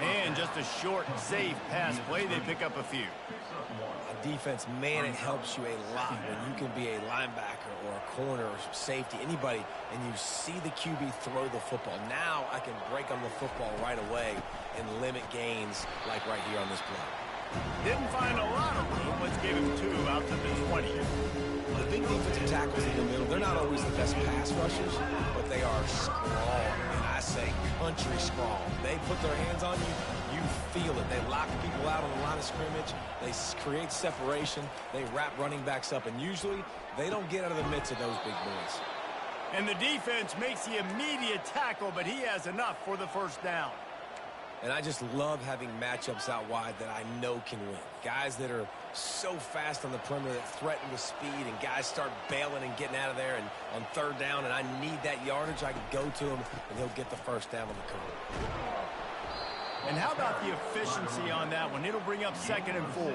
And just a short, safe pass play. They pick up a few. Defense, man, it helps you a lot when you can be a linebacker or a corner or safety, anybody, and you see the QB throw the football. Now I can break on the football right away and limit gains like right here on this play. Didn't find a lot of room. Let's give him 2 out to the 20. The big defensive tackles in the middle, they're not always the best pass rushers, but they are strong, and I say country strong. They put their hands on you, you feel it. They lock people out on the line of scrimmage. They create separation. They wrap running backs up, and usually they don't get out of the midst of those big boys. And the defense makes the immediate tackle, but he has enough for the first down. And I just love having matchups out wide that I know can win. Guys that are so fast on the perimeter that threaten with speed, and guys start bailing and getting out of there. And on third down, and I need that yardage, I can go to him, and he'll get the first down on the curve. And how about the efficiency on that one? It'll bring up 2nd and 4.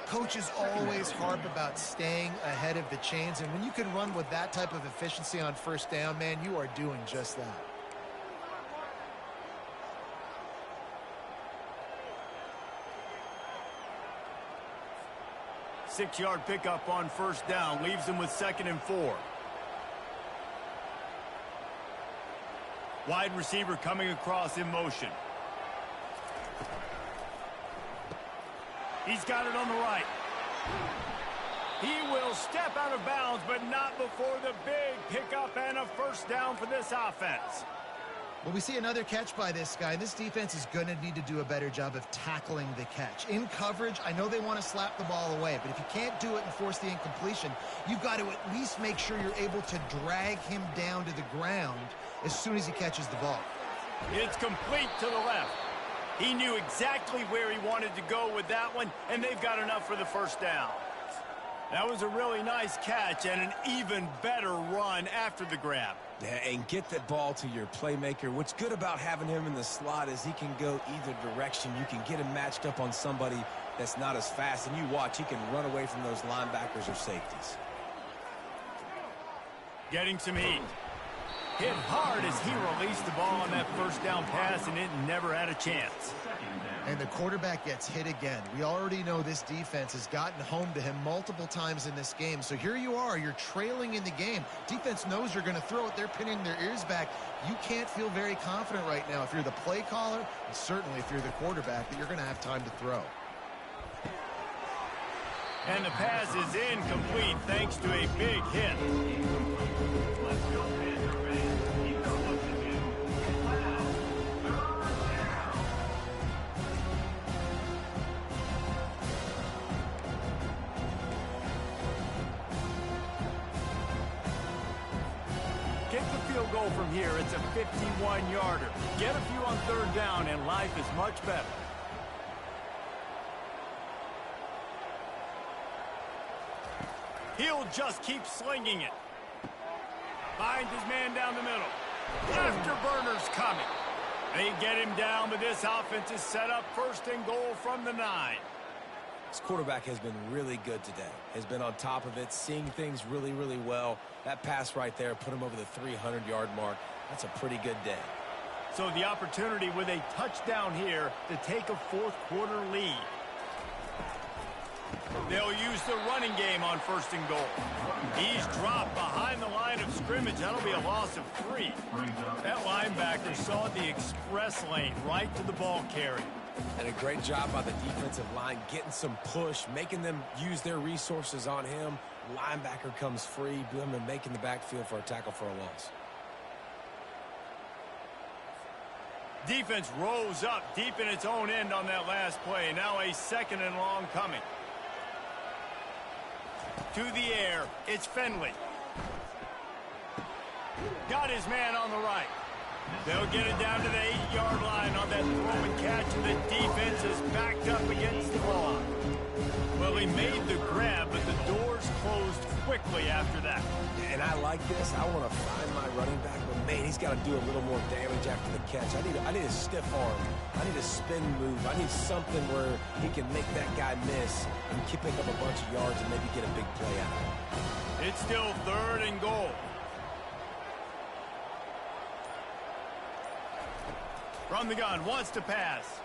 Coaches always harp about staying ahead of the chains, and when you can run with that type of efficiency on first down, man, you are doing just that. Six-yard pickup on first down leaves them with 2nd and 4. Wide receiver coming across in motion. He's got it on the right. He will step out of bounds, but not before the big pickup and a first down for this offense. Well, we see another catch by this guy. This defense is going to need to do a better job of tackling the catch. In coverage, I know they want to slap the ball away, but if you can't do it and force the incompletion, you've got to at least make sure you're able to drag him down to the ground as soon as he catches the ball. It's complete to the left. He knew exactly where he wanted to go with that one, and they've got enough for the first down. That was a really nice catch and an even better run after the grab. Yeah, and get that ball to your playmaker. What's good about having him in the slot is he can go either direction. You can get him matched up on somebody that's not as fast, and you watch, he can run away from those linebackers or safeties. Getting some heat. Hit hard as he released the ball on that first down pass, and it never had a chance. And the quarterback gets hit again. We already know this defense has gotten home to him multiple times in this game. So here you are, you're trailing in the game. Defense knows you're going to throw it. They're pinning their ears back. You can't feel very confident right now if you're the play caller, and certainly if you're the quarterback, that you're going to have time to throw. And the pass is incomplete thanks to a big hit. Kick the field goal from here. It's a 51-yarder. Get a few on third down, and life is much better. He'll just keep slinging it. Finds his man down the middle. Afterburners coming. They get him down, but this offense is set up 1st and goal from the 9. This quarterback has been really good today. Has been on top of it, seeing things really, really well. That pass right there put him over the 300-yard mark. That's a pretty good day. So the opportunity with a touchdown here to take a fourth-quarter lead. They'll use the running game on 1st and goal. He's dropped behind the line of scrimmage. That'll be a loss of 3. That linebacker saw the express lane right to the ball carrier. And a great job by the defensive line, getting some push, making them use their resources on him. Linebacker comes free, boom, and making the backfield for a tackle for a loss. Defense rose up deep in its own end on that last play. Now a 2nd and long coming. To the air, it's Finley. Got his man on the right. They'll get it down to the 8-yard line on that throw and catch, and the defense is backed up against the wall. Well, he made the grab, but the doors closed quickly after that. And I like this. I want to find my running back, but man, he's got to do a little more damage after the catch. I need a stiff arm. I need a spin move. I need something where he can make that guy miss and pick up a bunch of yards and maybe get a big play out of it. It's still 3rd and goal. From the gun, wants to pass.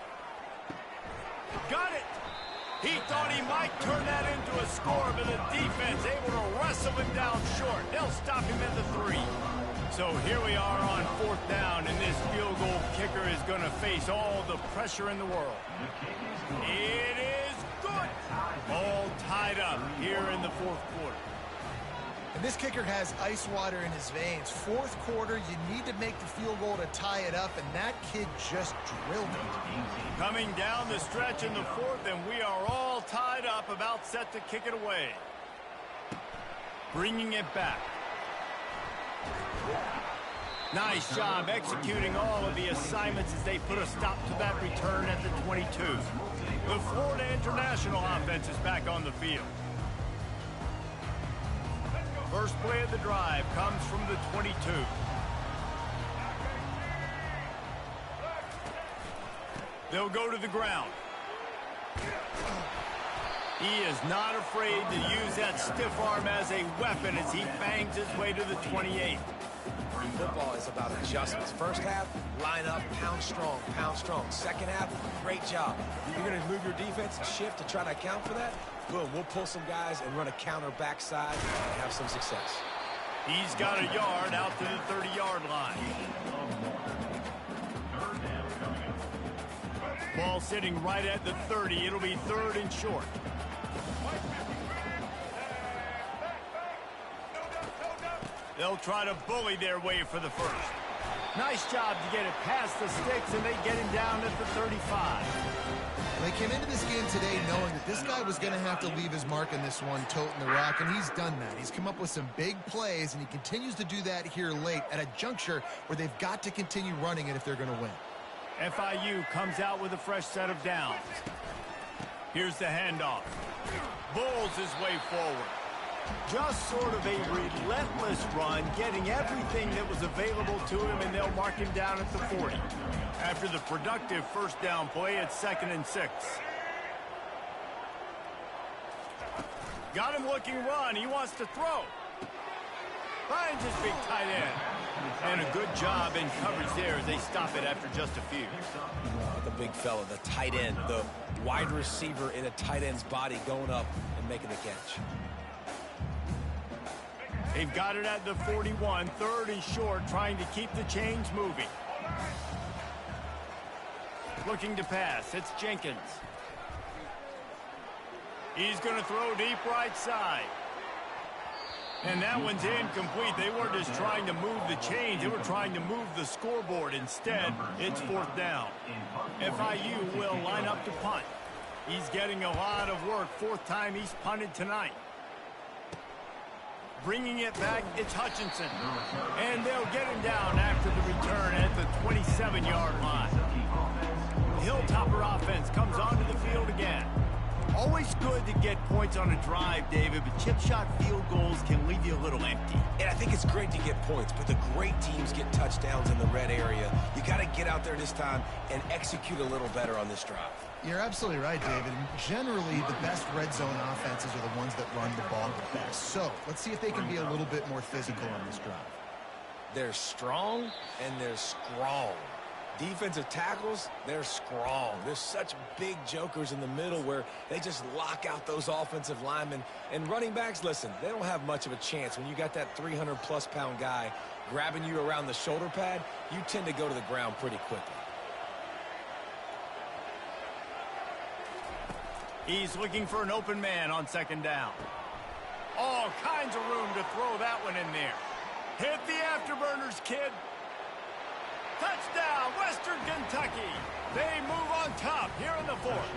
Got it! He thought he might turn that into a score, but the defense able to wrestle him down short. They'll stop him at the 3. So here we are on 4th down, and this field goal kicker is going to face all the pressure in the world. It is good. All tied up here in the 4th quarter. And this kicker has ice water in his veins. Fourth quarter, you need to make the field goal to tie it up, and that kid just drilled it. Coming down the stretch in the fourth, and we are all tied up, about set to kick it away. Bringing it back. Nice job executing all of the assignments as they put a stop to that return at the 22. The Florida International offense is back on the field. First play of the drive comes from the 22. They'll go to the ground. He is not afraid to use that stiff arm as a weapon as he bangs his way to the 28. Football is about adjustments. First half, line up, pound strong, pound strong. Second half, great job. You're going to move your defense, shift to try to account for that. Boom, we'll pull some guys and run a counter backside and have some success. He's got a yard out to the 30-yard line. Ball sitting right at the 30. It'll be third and short. They'll try to bully their way for the first. Nice job to get it past the sticks, and they get him down at the 35. They came into this game today knowing that this guy was going to have to leave his mark in this one, toting the rock, and he's done that. He's come up with some big plays, and he continues to do that here late at a juncture where they've got to continue running it if they're going to win. FIU comes out with a fresh set of downs. Here's the handoff. Bulls his way forward. Just sort of a relentless run, getting everything that was available to him, and they'll mark him down at the 40. After the productive first down play, it's 2nd and 6. Got him looking run. He wants to throw. Finds his big tight end. And a good job in coverage there as they stop it after just a few. The big fella, the tight end, the wide receiver in a tight end's body going up and making the catch. They've got it at the 41, third and short, trying to keep the chains moving. Looking to pass. It's Jenkins. He's going to throw deep right side. And that one's incomplete. They weren't just trying to move the chains. They were trying to move the scoreboard. Instead, it's fourth down. FIU will line up to punt. He's getting a lot of work. Fourth time he's punted tonight. Bringing it back, it's Hutchinson. And they'll get him down after the return at the 27-yard line. Hilltopper offense comes onto the field again. Always good to get points on a drive, David, but chip shot field goals can leave you a little empty. And I think it's great to get points, but the great teams get touchdowns in the red area. You got to get out there this time and execute a little better on this drive. You're absolutely right, David. Generally, the best red zone offenses are the ones that run the ball the best. So let's see if they can be a little bit more physical on this drive. They're strong and they're strong. Defensive tackles, they're strong. There's such big jokers in the middle where they just lock out those offensive linemen. And running backs, listen, they don't have much of a chance. When you got that 300-plus pound guy grabbing you around the shoulder pad, you tend to go to the ground pretty quickly. He's looking for an open man on second down. All kinds of room to throw that one in there. Hit the afterburners, kid. Touchdown, Western Kentucky. They move on top here in the fourth.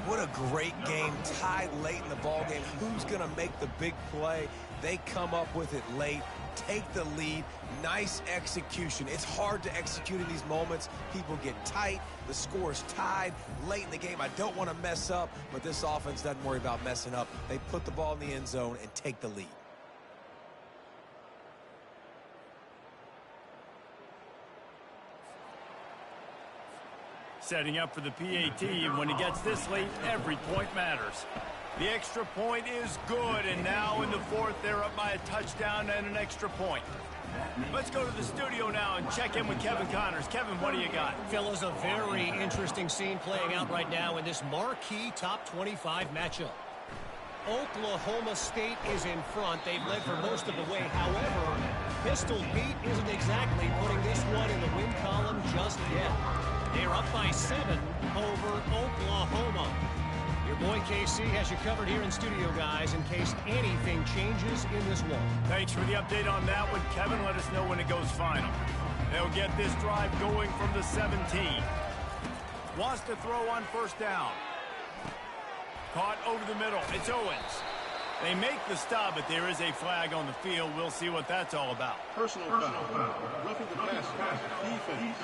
What a great game, tied late in the ball game. Who's going to make the big play? They come up with it late, take the lead. Nice execution. It's hard to execute in these moments. People get tight. The score is tied late in the game. I don't want to mess up, but this offense doesn't worry about messing up. They put the ball in the end zone and take the lead. Setting up for the PAT, and when it gets this late, every point matters. The extra point is good, and now in the fourth, they're up by a touchdown and an extra point. Let's go to the studio now and check in with Kevin Connors. Kevin, what do you got? Fellas, a very interesting scene playing out right now in this marquee top 25 matchup. Oklahoma State is in front. They've led for most of the way. However, Pistol Pete isn't exactly putting this one in the win column just yet. They're up by 7 over Oklahoma. Your boy KC has you covered here in studio, guys, in case anything changes in this one. Thanks for the update on that one, Kevin. Let us know when it goes final. They'll get this drive going from the 17. Wants to throw on first down. Caught over the middle. It's Owens. They make the stop, but there is a flag on the field. We'll see what that's all about. Personal foul. Roughing the passer. Defense.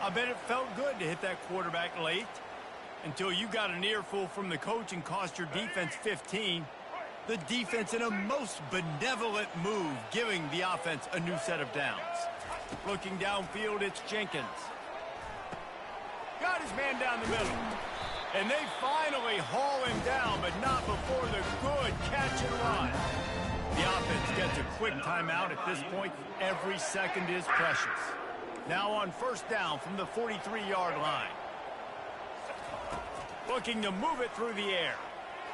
I bet it felt good to hit that quarterback late until you got an earful from the coach and cost your defense 15. The defense in a most benevolent move, giving the offense a new set of downs. Looking downfield, it's Jenkins. Got his man down the middle. And they finally haul him down, but not before the good catch and run. The offense gets a quick timeout at this point. Every second is precious. Now on first down from the 43-yard line. Looking to move it through the air.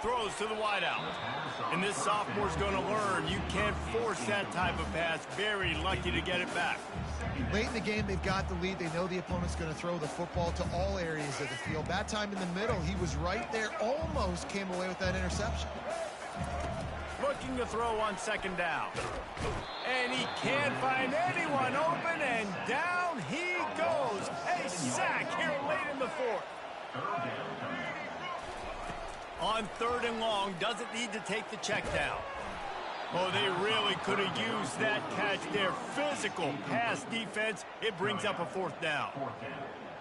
Throws to the wideout. And this sophomore's going to learn you can't force that type of pass. Very lucky to get it back. Late in the game, they've got the lead. They know the opponent's going to throw the football to all areas of the field. That time in the middle, he was right there. Almost came away with that interception. Looking to throw on second down. And he can't find anyone open, and down he goes. A sack here late in the fourth. On third and long, doesn't need to take the check down. Oh, they really could have used that catch there. Physical pass defense. It brings up a fourth down.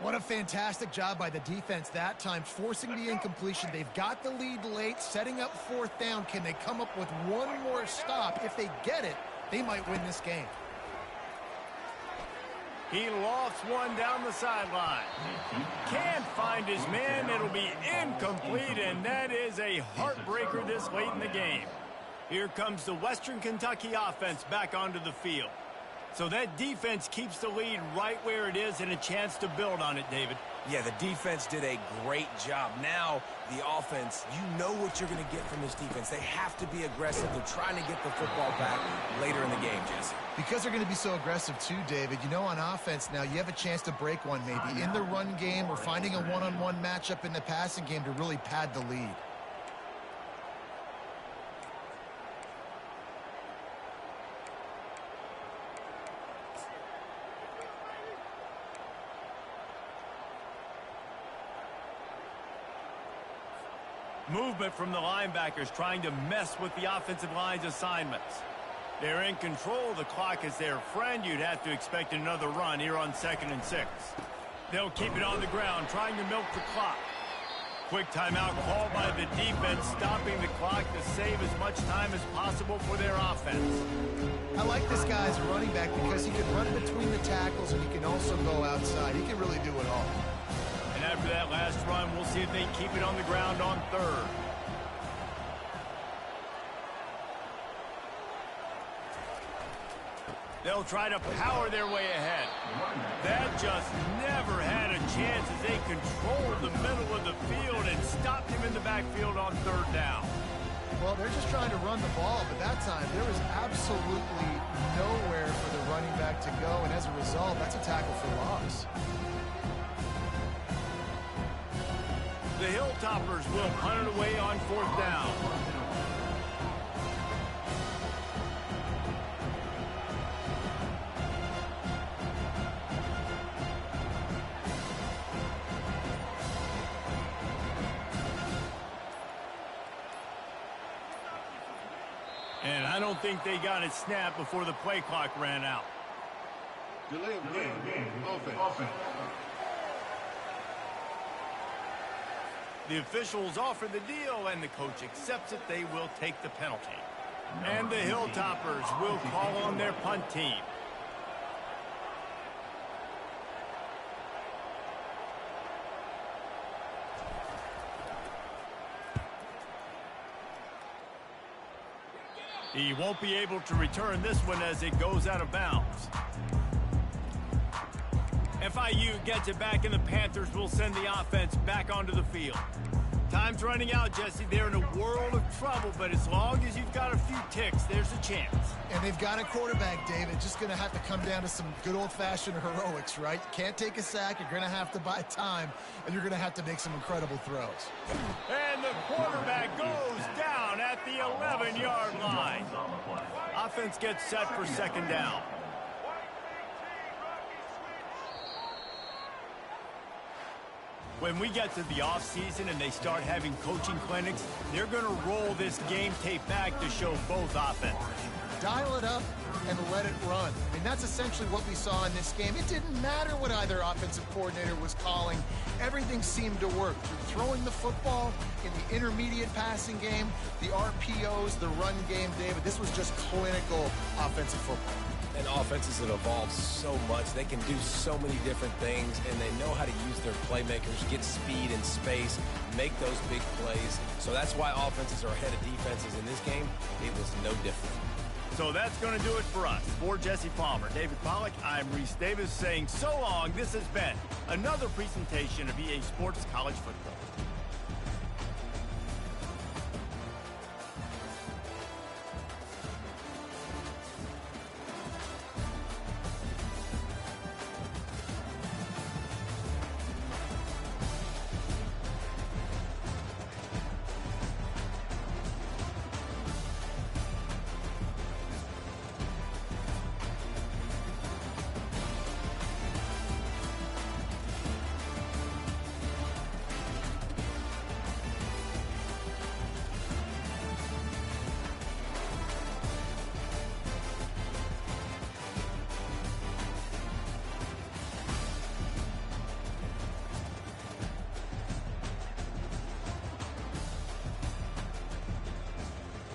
What a fantastic job by the defense that time, forcing the incompletion. They've got the lead late, setting up fourth down. Can they come up with one more stop? If they get it, they might win this game. He lofts one down the sideline. Can't find his man. It'll be incomplete, and that is a heartbreaker this late in the game. Here comes the Western Kentucky offense back onto the field. So that defense keeps the lead right where it is and a chance to build on it, David. Yeah, the defense did a great job. Now, the offense, you know what you're going to get from this defense. They have to be aggressive. They're trying to get the football back later in the game, Jesse. Because they're going to be so aggressive too, David, you know, on offense now, you have a chance to break one maybe in the run game or finding a one-on-one matchup in the passing game to really pad the lead. Movement from the linebackers trying to mess with the offensive line's assignments. They're in control. The clock is their friend. You'd have to expect another run here on 2nd and 6. They'll keep it on the ground, trying to milk the clock. Quick timeout called by the defense, stopping the clock to save as much time as possible for their offense. I like this guy as a running back because he can run between the tackles and he can also go outside. He can really do it all. And after that last run, we'll see if they keep it on the ground on third. They'll try to power their way ahead. That just never had a chance as they controlled the middle of the field and stopped him in the backfield on third down. Well, they're just trying to run the ball, but that time there was absolutely nowhere for the running back to go, and as a result, that's a tackle for loss. The Hilltoppers will punt it away on fourth down. And I don't think they got it snapped before the play clock ran out. Delay of game. Offense. The officials offer the deal, and the coach accepts it. They will take the penalty. And the Hilltoppers will call on their punt team. He won't be able to return this one as it goes out of bounds. FIU gets it back, and the Panthers will send the offense back onto the field. Time's running out, Jesse. They're in a world of trouble, but as long as you've got a few ticks, there's a chance. And they've got a quarterback, David. Just going to have to come down to some good old-fashioned heroics, right? You can't take a sack. You're going to have to buy time, and you're going to have to make some incredible throws. And the quarterback goes down at the 11-yard line. Offense gets set for second down. When we get to the offseason and they start having coaching clinics, they're going to roll this game tape back to show both offenses. Dial it up and let it run. I mean, that's essentially what we saw in this game. It didn't matter what either offensive coordinator was calling. Everything seemed to work. Through throwing the football, in the intermediate passing game, the RPOs, the run game, David, this was just clinical offensive football. And offenses have evolved so much. They can do so many different things, and they know how to use their playmakers, get speed and space, make those big plays. So that's why offenses are ahead of defenses in this game. It was no different. So that's going to do it for us. For Jesse Palmer, David Pollack, I'm Reese Davis saying so long. This has been another presentation of EA Sports College Football.